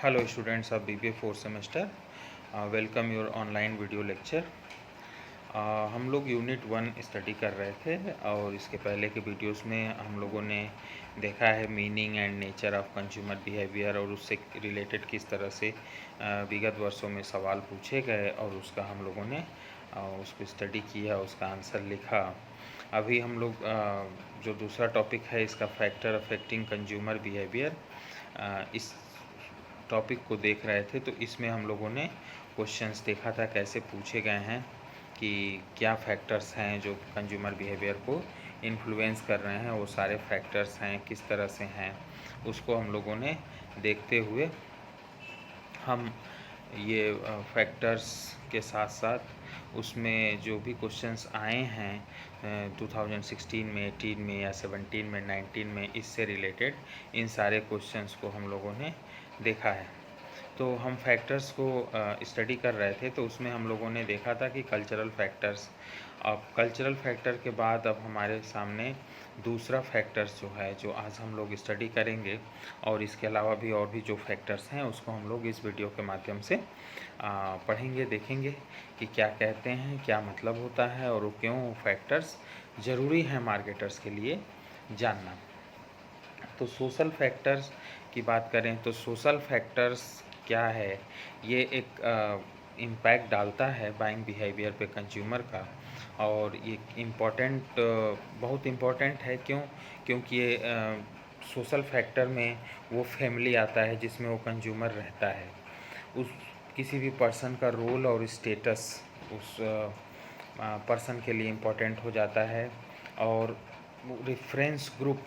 Hello students of BBA 4th semester. Welcome your online video lecture. हम लोग unit 1 study कर रहे थे और इसके पहले के वीडियोस में हम लोगों ने देखा है meaning and nature of consumer behaviour और उससे रिलेटेड किस तरह से विगत वर्षों में सवाल पूछे गए और उसका हम लोगों ने उसको स्टडी किया, उसका आंसर लिखा। अभी हम लोग जो दूसरा टॉपिक है इसका फैक्टर अफेक्टिंग कंज्यूमर बिहेवियर, इस टॉपिक को देख रहे थे। तो इसमें हम लोगों ने क्वेश्चंस देखा था कैसे पूछे गए हैं कि क्या फैक्टर्स हैं जो कंज्यूमर बिहेवियर को इन्फ्लुएंस कर रहे हैं, वो सारे फैक्टर्स हैं किस तरह से हैं, उसको हम लोगों ने देखते हुए हम ये फैक्टर्स के साथ साथ उसमें जो भी क्वेश्चंस आए हैं 2016 में, 18 में या 17 में, 19 में, इससे रिलेटेड इन सारे क्वेश्चंस को हम लोगों ने देखा है। तो हम फैक्टर्स को स्टडी कर रहे थे, तो उसमें हम लोगों ने देखा था कि कल्चरल फैक्टर्स। अब कल्चरल फैक्टर के बाद अब हमारे सामने दूसरा फैक्टर्स जो है, जो आज हम लोग स्टडी करेंगे, और इसके अलावा भी और भी जो फैक्टर्स हैं उसको हम लोग इस वीडियो के माध्यम से पढ़ेंगे, देखेंगे कि क्या कहते हैं, क्या मतलब होता है और वो क्यों फैक्टर्स ज़रूरी हैं मार्केटर्स के लिए जानना। तो सोशल फैक्टर्स की बात करें तो सोशल फैक्टर्स क्या है, ये एक इम्पैक्ट डालता है बाइंग बिहेवियर पे कंज्यूमर का, और ये बहुत इम्पोर्टेंट है। क्योंकि ये सोशल फैक्टर में वो फैमिली आता है जिसमें वो कंज्यूमर रहता है। उस किसी भी पर्सन का रोल और स्टेटस उस पर्सन के लिए इम्पोर्टेंट हो जाता है। और रेफरेंस ग्रुप,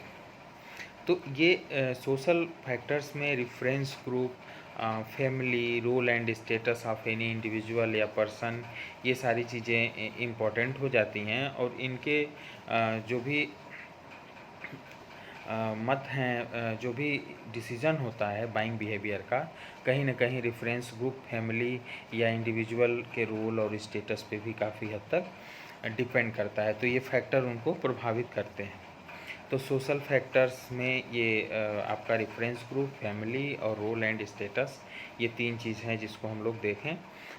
तो ये सोशल फैक्टर्स में reference group, family, role and status of any individual या पर्सन, ये सारी चीज़ें इम्पोर्टेंट हो जाती हैं। और इनके जो भी मत हैं, जो भी डिसीज़न होता है बाइंग बिहेवियर का, कहीं ना कहीं रेफरेंस ग्रुप, फैमिली या इंडिविजुअल के रोल और स्टेटस पे भी काफ़ी हद तक डिपेंड करता है। तो ये फैक्टर उनको प्रभावित करते हैं। तो सोशल फैक्टर्स में ये आपका रेफरेंस ग्रुप, फैमिली और रोल एंड स्टेटस, ये तीन चीज़ हैं जिसको हम लोग देखें।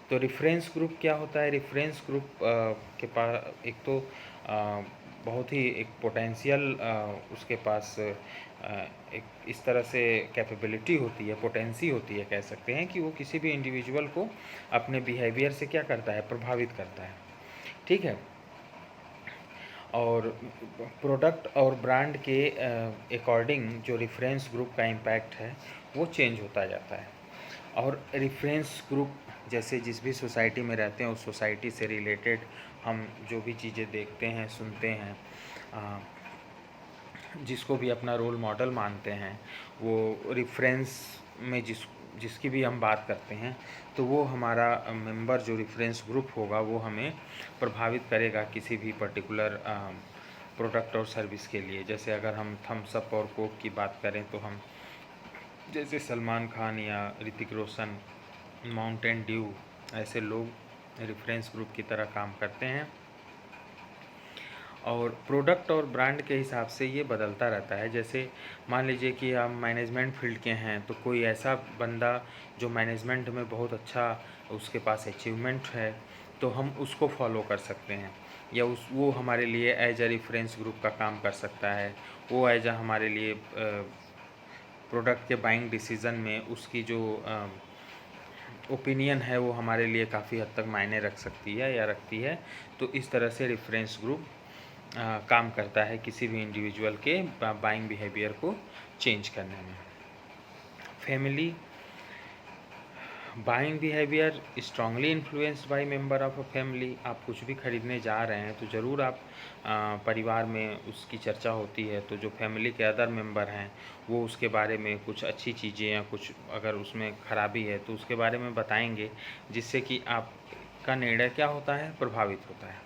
तो रेफरेंस ग्रुप क्या होता है? रेफरेंस ग्रुप के पास एक तो बहुत ही एक पोटेंशियल उसके पास एक इस तरह से कैपेबिलिटी होती है, पोटेंसी होती है, कह सकते हैं कि वो किसी भी इंडिविजुअल को अपने बिहेवियर से क्या करता है, प्रभावित करता है। ठीक है। और प्रोडक्ट और ब्रांड के अकॉर्डिंग जो रेफरेंस ग्रुप का इम्पैक्ट है वो चेंज होता जाता है। और रेफरेंस ग्रुप जैसे जिस भी सोसाइटी में रहते हैं उस सोसाइटी से रिलेटेड हम जो भी चीज़ें देखते हैं, सुनते हैं, जिसको भी अपना रोल मॉडल मानते हैं, वो रेफरेंस में जिसकी भी हम बात करते हैं, तो वो हमारा मेंबर जो रेफरेंस ग्रुप होगा वो हमें प्रभावित करेगा किसी भी पर्टिकुलर प्रोडक्ट और सर्विस के लिए। जैसे अगर हम थम्स अप और कोक की बात करें तो हम जैसे सलमान खान या ऋतिक रोशन, माउंटेन ड्यू, ऐसे लोग रेफरेंस ग्रुप की तरह काम करते हैं। और प्रोडक्ट और ब्रांड के हिसाब से ये बदलता रहता है। जैसे मान लीजिए कि आप मैनेजमेंट फील्ड के हैं, तो कोई ऐसा बंदा जो मैनेजमेंट में बहुत अच्छा उसके पास अचीवमेंट है, तो हम उसको फॉलो कर सकते हैं, या वो हमारे लिए एज अ रेफरेंस ग्रुप का काम कर सकता है। वो एज अ हमारे लिए प्रोडक्ट के बाइंग डिसीज़न में उसकी जो ओपिनियन है वो हमारे लिए काफ़ी हद तक मायने रख सकती है या रखती है। तो इस तरह से रेफरेंस ग्रुप काम करता है किसी भी इंडिविजुअल के बाइंग बिहेवियर को चेंज करने में। Family buying behaviour strongly influenced by member of a family. आप कुछ भी खरीदने जा रहे हैं तो ज़रूर आप परिवार में उसकी चर्चा होती है, तो जो फैमिली के अदर मेंबर हैं वो उसके बारे में कुछ अच्छी चीज़ें या कुछ अगर उसमें खराबी है तो उसके बारे में बताएंगे, जिससे कि आपका निर्णय क्या होता है, प्रभावित होता है।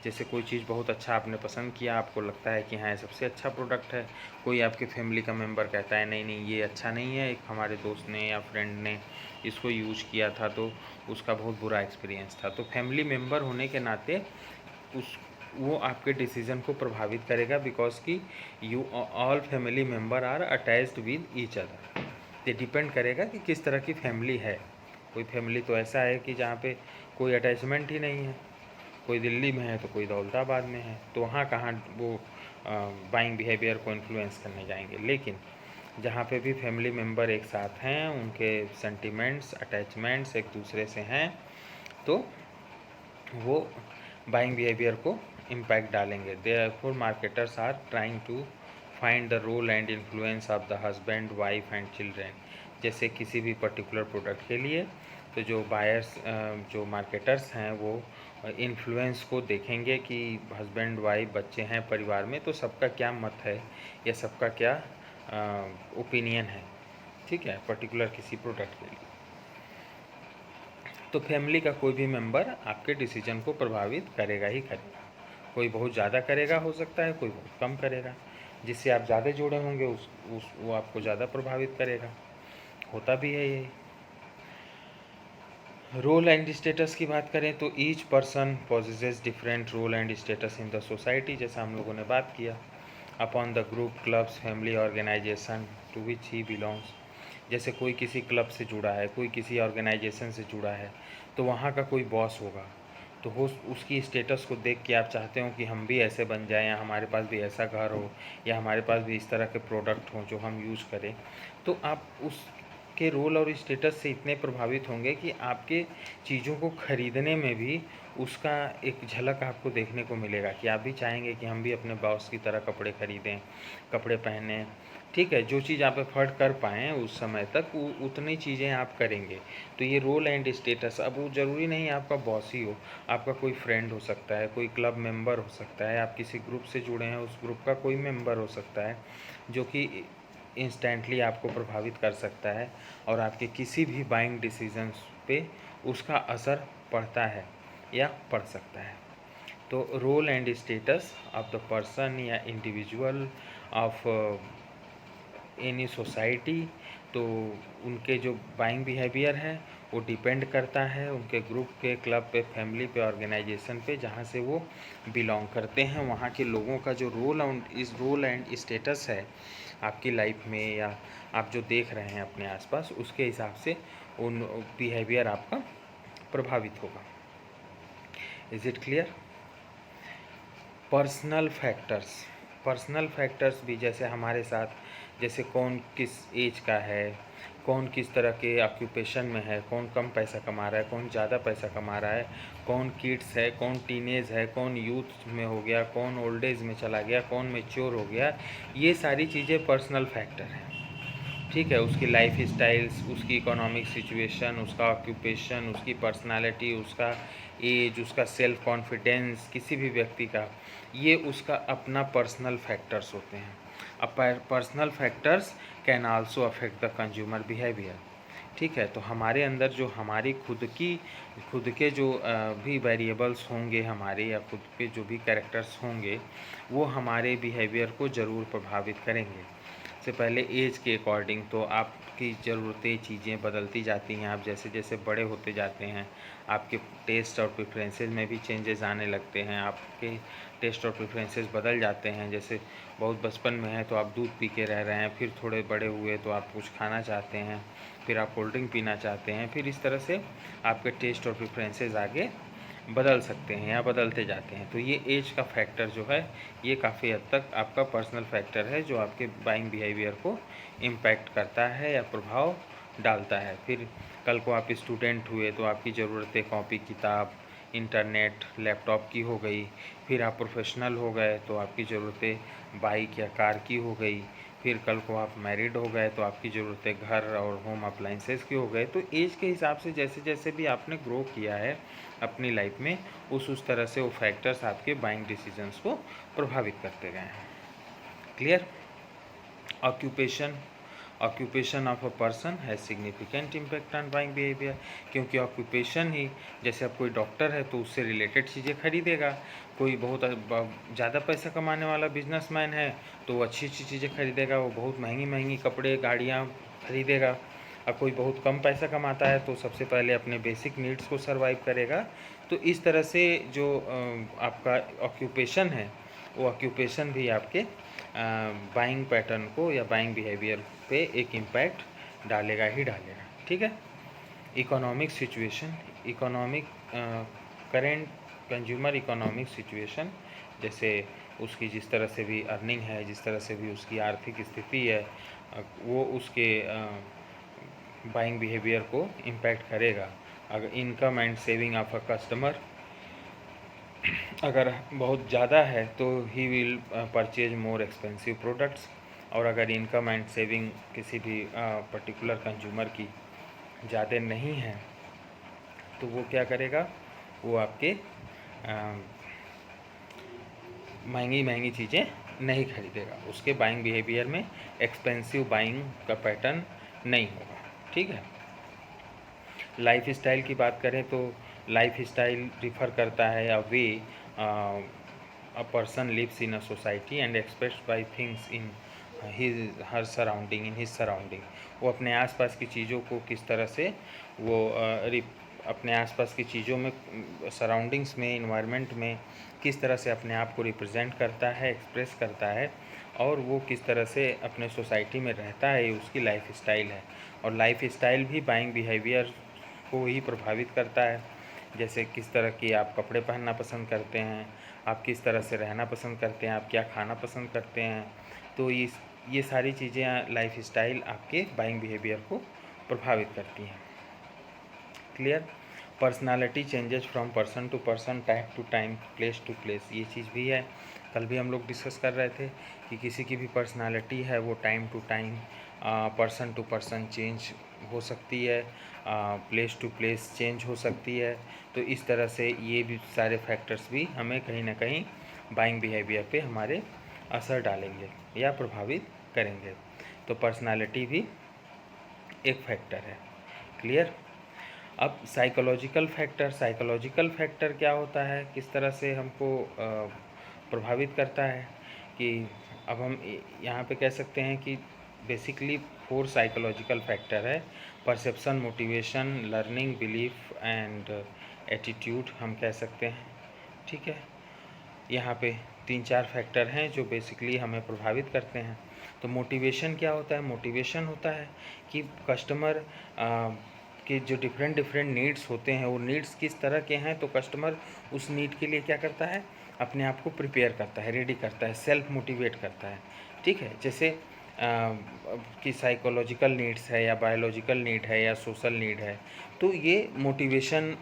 जैसे कोई चीज़ बहुत अच्छा आपने पसंद किया, आपको लगता है कि हाँ ये सबसे अच्छा प्रोडक्ट है, कोई आपके फैमिली का मेंबर कहता है नहीं नहीं ये अच्छा नहीं है, एक हमारे दोस्त ने या फ्रेंड ने इसको यूज़ किया था तो उसका बहुत बुरा एक्सपीरियंस था। तो फैमिली मेंबर होने के नाते वो आपके डिसीज़न को प्रभावित करेगा, बिकॉज कि you all family member are attached with each other. ये डिपेंड करेगा कि किस तरह की फैमिली है। कोई फैमिली तो ऐसा है कि जहाँ पे कोई अटैचमेंट ही नहीं है, कोई दिल्ली में है तो कोई दौलताबाद में है, तो वहाँ कहाँ वो बाइंग बिहेवियर को इन्फ्लुएंस करने जाएंगे। लेकिन जहाँ पे भी फैमिली मेम्बर एक साथ हैं, उनके सेंटिमेंट्स अटैचमेंट्स एक दूसरे से हैं, तो वो बाइंग बिहेवियर को इम्पैक्ट डालेंगे। Therefore marketers are trying to find the role and influence of the husband wife and children. जैसे किसी भी पर्टिकुलर प्रोडक्ट के लिए तो जो बायर्स जो मार्केटर्स हैं वो इन्फ्लुएंस को देखेंगे कि हस्बैंड वाइफ बच्चे हैं परिवार में, तो सबका क्या मत है या सबका क्या ओपिनियन है, ठीक है, पर्टिकुलर किसी प्रोडक्ट के लिए। तो फैमिली का कोई भी मेंबर आपके डिसीजन को प्रभावित करेगा ही करेगा। कोई बहुत ज़्यादा करेगा हो सकता है, कोई बहुत कम करेगा। जिससे आप ज़्यादा जुड़े होंगे वो आपको ज़्यादा प्रभावित करेगा, होता भी है यही। रोल एंड स्टेटस की बात करें तो each person possesses different role and status in the society, जैसा हम लोगों ने बात किया। Upon the group clubs family organisation to which he belongs. जैसे कोई किसी क्लब से जुड़ा है, कोई किसी ऑर्गेनाइजेशन से जुड़ा है, तो वहाँ का कोई बॉस होगा, तो हो उसकी स्टेटस को देख के आप चाहते हो कि हम भी ऐसे बन जाएं, या हमारे पास भी ऐसा घर हो, या हमारे पास भी इस तरह के प्रोडक्ट हों जो हम यूज़ करें। तो आप उसके रोल और स्टेटस से इतने प्रभावित होंगे कि आपके चीज़ों को खरीदने में भी उसका एक झलक आपको देखने को मिलेगा कि आप भी चाहेंगे कि हम भी अपने बॉस की तरह कपड़े खरीदें, कपड़े पहने, ठीक है। जो चीज़ आप अफोर्ड कर पाएँ उस समय तक वो उतनी चीज़ें आप करेंगे। तो ये रोल एंड स्टेटस, अब वो ज़रूरी नहीं आपका बॉस ही हो, आपका कोई फ्रेंड हो सकता है, कोई क्लब मेंबर हो सकता है, आप किसी ग्रुप से जुड़े हैं उस ग्रुप का कोई मेंबर हो सकता है, जो कि इंस्टेंटली आपको प्रभावित कर सकता है और आपके किसी भी बाइंग डिसीजंस पे उसका असर पड़ता है या पड़ सकता है। तो role and status of the person या इंडिविजुअल ऑफ एनी सोसाइटी, तो उनके जो बाइंग बिहेवियर है वो डिपेंड करता है उनके ग्रुप पे, क्लब पे, फैमिली पे, ऑर्गेनाइजेशन पे, जहाँ से वो बिलोंग करते हैं। वहाँ के लोगों का जो रोल एंड स्टेटस है आपकी लाइफ में, या आप जो देख रहे हैं अपने आसपास, उसके हिसाब से उन बिहेवियर आपका प्रभावित होगा। Is it clear? Personal factors भी, जैसे हमारे साथ, जैसे कौन किस एज का है, कौन किस तरह के ऑक्यूपेशन में है, कौन कम पैसा कमा रहा है, कौन ज़्यादा पैसा कमा रहा है, कौन किड्स है, कौन टीनेज है, कौन यूथ में हो गया, कौन ओल्ड एज में चला गया, कौन मैच्योर हो गया, ये सारी चीज़ें पर्सनल फैक्टर हैं, ठीक है। उसकी लाइफ स्टाइल्स, उसकी इकोनॉमिक सिचुएशन, उसका ऑक्यूपेशन, उसकी पर्सनालिटी, उसका एज, उसका सेल्फ कॉन्फिडेंस, किसी भी व्यक्ति का, ये उसका अपना पर्सनल फैक्टर्स होते हैं। अब personal factors can also affect the consumer behaviour, ठीक है। तो हमारे अंदर जो हमारी खुद के जो भी वेरिएबल्स होंगे हमारे, या खुद के जो भी कैरेक्टर्स होंगे, वो हमारे बिहेवियर को ज़रूर प्रभावित करेंगे। से पहले एज के अकॉर्डिंग तो आपकी ज़रूरतें, चीज़ें बदलती जाती हैं। आप जैसे जैसे बड़े होते जाते हैं आपके टेस्ट और प्रेफरेंसेस में भी चेंजेस आने लगते हैं, आपके टेस्ट और प्रेफरेंसेस बदल जाते हैं। जैसे बहुत बचपन में है तो आप दूध पी के रह रहे हैं, फिर थोड़े बड़े हुए तो आप कुछ खाना चाहते हैं, फिर आप कोल्ड ड्रिंक पीना चाहते हैं, फिर इस तरह से आपके टेस्ट और प्रेफरेंसेस आगे बदल सकते हैं या बदलते जाते हैं। तो ये एज का फैक्टर जो है ये काफ़ी हद तक आपका पर्सनल फैक्टर है जो आपके बाइंग बिहेवियर को इम्पैक्ट करता है या प्रभाव डालता है। फिर कल को आप स्टूडेंट हुए तो आपकी ज़रूरतें कॉपी किताब, इंटरनेट, लैपटॉप की हो गई। फिर आप प्रोफेशनल हो गए तो आपकी ज़रूरतें बाइक या कार की हो गई। फिर कल को आप मैरिड हो गए तो आपकी ज़रूरतें घर और होम अप्लाइंसेस की हो गए। तो एज के हिसाब से जैसे जैसे भी आपने ग्रो किया है अपनी लाइफ में, उस तरह से वो फैक्टर्स आपके बाइंग डिसीजंस को प्रभावित करते गए हैं। Clear? Occupation of a person has significant impact on buying behaviour, क्योंकि ऑक्यूपेशन ही, जैसे अब कोई डॉक्टर है तो उससे रिलेटेड चीज़ें खरीदेगा, कोई बहुत ज़्यादा पैसा कमाने वाला बिजनेसमैन है तो वो अच्छी अच्छी चीज़ें खरीदेगा, वो बहुत महंगी महंगी कपड़े गाड़ियाँ खरीदेगा। अब कोई बहुत कम पैसा कमाता है तो सबसे पहले अपने बेसिक नीड्स को सर्वाइव करेगा। तो इस तरह से जो आपका ऑक्यूपेशन है वो ऑक्यूपेशन भी आपके बाइंग पैटर्न को या बाइंग बिहेवियर पे एक इम्पैक्ट डालेगा ही डालेगा, ठीक है। Economic situation, economic current consumer economic situation, जैसे उसकी जिस तरह से भी अर्निंग है, जिस तरह से भी उसकी आर्थिक स्थिति है, वो उसके बाइंग बिहेवियर को इम्पैक्ट करेगा। अगर income and saving of a customer अगर बहुत ज़्यादा है तो he will purchase more expensive products, और अगर इनकम एंड सेविंग किसी भी पर्टिकुलर कंज्यूमर की ज़्यादा नहीं है तो वो क्या करेगा, वो आपके महंगी महंगी चीज़ें नहीं खरीदेगा, उसके बाइंग बिहेवियर में एक्सपेंसिव बाइंग का पैटर्न नहीं होगा, ठीक है। लाइफ स्टाइल की बात करें तो लाइफ स्टाइल रिफ़र करता है a way a person lives in a society and expressed by things in her surrounding, in his surrounding. वो अपने आसपास की चीज़ों को किस तरह से वो अपने आसपास की चीज़ों में, सराउंडिंग्स में, इन्वायरमेंट में किस तरह से अपने आप को रिप्रेजेंट करता है, एक्सप्रेस करता है, और वो किस तरह से अपने सोसाइटी में रहता है, ये उसकी लाइफ स्टाइल है। और लाइफ स्टाइल भी बाइंग बिहेवियर को ही प्रभावित करता है। जैसे किस तरह की आप कपड़े पहनना पसंद करते हैं, आप किस तरह से रहना पसंद करते हैं, आप क्या खाना पसंद करते हैं, तो ये सारी चीज़ें लाइफ स्टाइल आपके बाइंग बिहेवियर को प्रभावित करती हैं। Clear. Personality changes from person to person, time to time, place to place, ये चीज़ भी है। कल भी हम लोग डिस्कस कर रहे थे कि किसी की भी पर्सनालिटी है वो time to time, person to person change हो सकती है, प्लेस टू प्लेस चेंज हो सकती है। तो इस तरह से ये भी सारे फैक्टर्स भी हमें कहीं ना कहीं बाइंग बिहेवियर पे हमारे असर डालेंगे या प्रभावित करेंगे। तो पर्सनालिटी भी एक फैक्टर है। क्लियर। अब साइकोलॉजिकल फैक्टर क्या होता है, किस तरह से हमको प्रभावित करता है, कि अब हम यहाँ पे कह सकते हैं कि बेसिकली 4 साइकोलॉजिकल फैक्टर है। Perception, motivation, learning, belief and attitude हम कह सकते हैं, ठीक है। यहाँ पे 3-4 फैक्टर हैं जो बेसिकली हमें प्रभावित करते हैं। तो मोटिवेशन क्या होता है, मोटिवेशन होता है कि कस्टमर के जो डिफरेंट नीड्स होते हैं, वो नीड्स किस तरह के हैं, तो कस्टमर उस नीड के लिए क्या करता है, अपने आप को प्रिपेयर करता है, रेडी करता है, सेल्फ मोटिवेट करता है, ठीक है। जैसे कि साइकोलॉजिकल नीड्स है या बायोलॉजिकल नीड है या सोशल नीड है, तो ये मोटिवेशन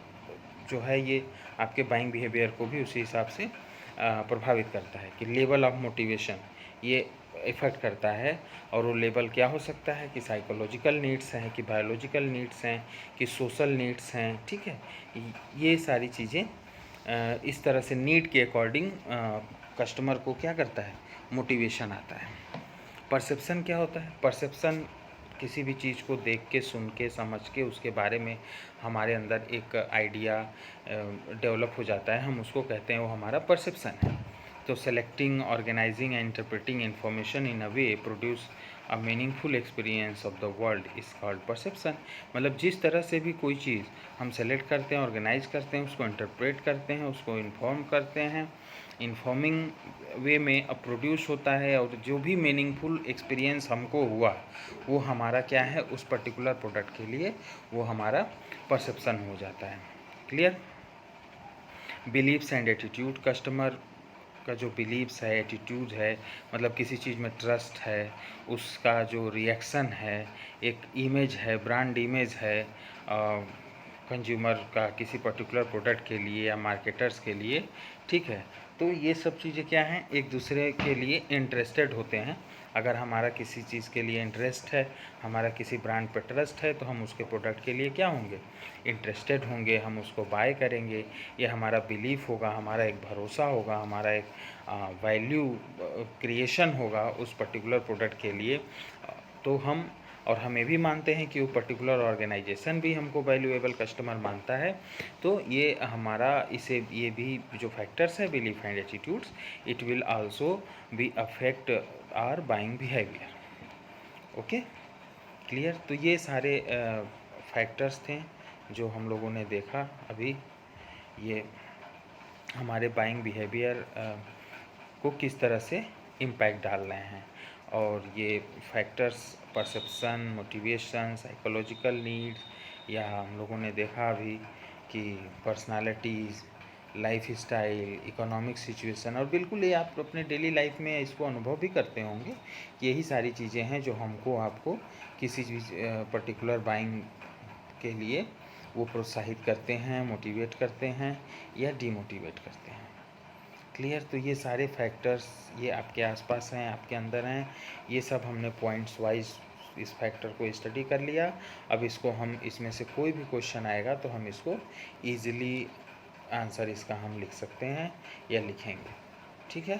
जो है ये आपके बाइंग बिहेवियर को भी उसी हिसाब से प्रभावित करता है, कि लेवल ऑफ मोटिवेशन ये इफ़ेक्ट करता है। और वो लेवल क्या हो सकता है, कि साइकोलॉजिकल नीड्स हैं, कि बायोलॉजिकल नीड्स हैं, कि सोशल नीड्स हैं, ठीक है। ये सारी चीज़ें इस तरह से नीड के अकॉर्डिंग कस्टमर को क्या करता है, मोटिवेशन आता है। परसेप्शन क्या होता है, परसेप्शन किसी भी चीज़ को देख के, सुन के, समझ के उसके बारे में हमारे अंदर एक आइडिया डेवलप हो जाता है, हम उसको कहते हैं, वो हमारा परसेप्शन है। तो selecting, organising and interpreting information in a way produce a meaningful experience of the world is called perception. मतलब जिस तरह से भी कोई चीज़ हम सेलेक्ट करते हैं, ऑर्गेनाइज करते हैं, उसको इंटरप्रेट करते हैं, उसको इन्फॉर्म करते हैं, इन्फॉर्मिंग वे में अब प्रोड्यूस होता है, और जो भी मीनिंगफुल एक्सपीरियंस हमको हुआ वो हमारा क्या है, उस पर्टिकुलर प्रोडक्ट के लिए वो हमारा परसेप्शन हो जाता है। Clear. Believes and attitude, customer का जो बिलीव्स है, एटीट्यूड है, मतलब किसी चीज़ में ट्रस्ट है, उसका जो रिएक्शन है, एक इमेज है, ब्रांड इमेज है कंज्यूमर का किसी पर्टिकुलर प्रोडक्ट के लिए या मार्केटर्स के लिए, ठीक है। तो ये सब चीज़ें क्या हैं, एक दूसरे के लिए इंटरेस्टेड होते हैं। अगर हमारा किसी चीज़ के लिए इंटरेस्ट है, हमारा किसी ब्रांड पर ट्रस्ट है, तो हम उसके प्रोडक्ट के लिए क्या होंगे, इंटरेस्टेड होंगे, हम उसको बाय करेंगे। ये हमारा बिलीफ होगा, हमारा एक भरोसा होगा, हमारा एक वैल्यू क्रिएशन होगा उस पर्टिकुलर प्रोडक्ट के लिए। तो हम, और हमें भी मानते हैं कि वो पर्टिकुलर ऑर्गेनाइजेशन भी हमको वैल्यूएबल कस्टमर मानता है। तो ये हमारा, इसे ये भी जो फैक्टर्स है, belief and attitudes, it will also be affect our buying behaviour. Okay. Clear. तो ये सारे फैक्टर्स थे जो हम लोगों ने देखा अभी, ये हमारे बाइंग बिहेवियर को किस तरह से इम्पैक्ट डाल रहे हैं। और ये factors perception, motivation, psychological needs, या हम लोगों ने देखा अभी कि personalities, life style, economic situation, और बिल्कुल ये आप अपने डेली लाइफ में इसको अनुभव भी करते होंगे। यही सारी चीज़ें हैं जो हमको आपको किसी चीज़ पर्टिकुलर बाइंग के लिए वो प्रोत्साहित करते हैं, मोटिवेट करते हैं या डीमोटिवेट करते हैं। क्लियर? तो ये सारे फैक्टर्स ये आपके आसपास हैं, आपके अंदर हैं। ये सब हमने पॉइंट्स वाइज इस फैक्टर को स्टडी कर लिया। अब इसको हम इसमें से कोई भी क्वेश्चन आएगा तो हम इसको ईज़िली आंसर इसका हम लिख सकते हैं या लिखेंगे। ठीक है?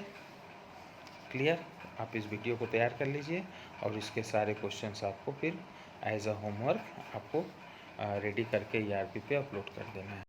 क्लियर? आप इस वीडियो को तैयार कर लीजिए और इसके सारे क्वेश्चंस आपको फिर एज अ होमवर्क आपको रेडी करके ERP पे अपलोड कर देना है।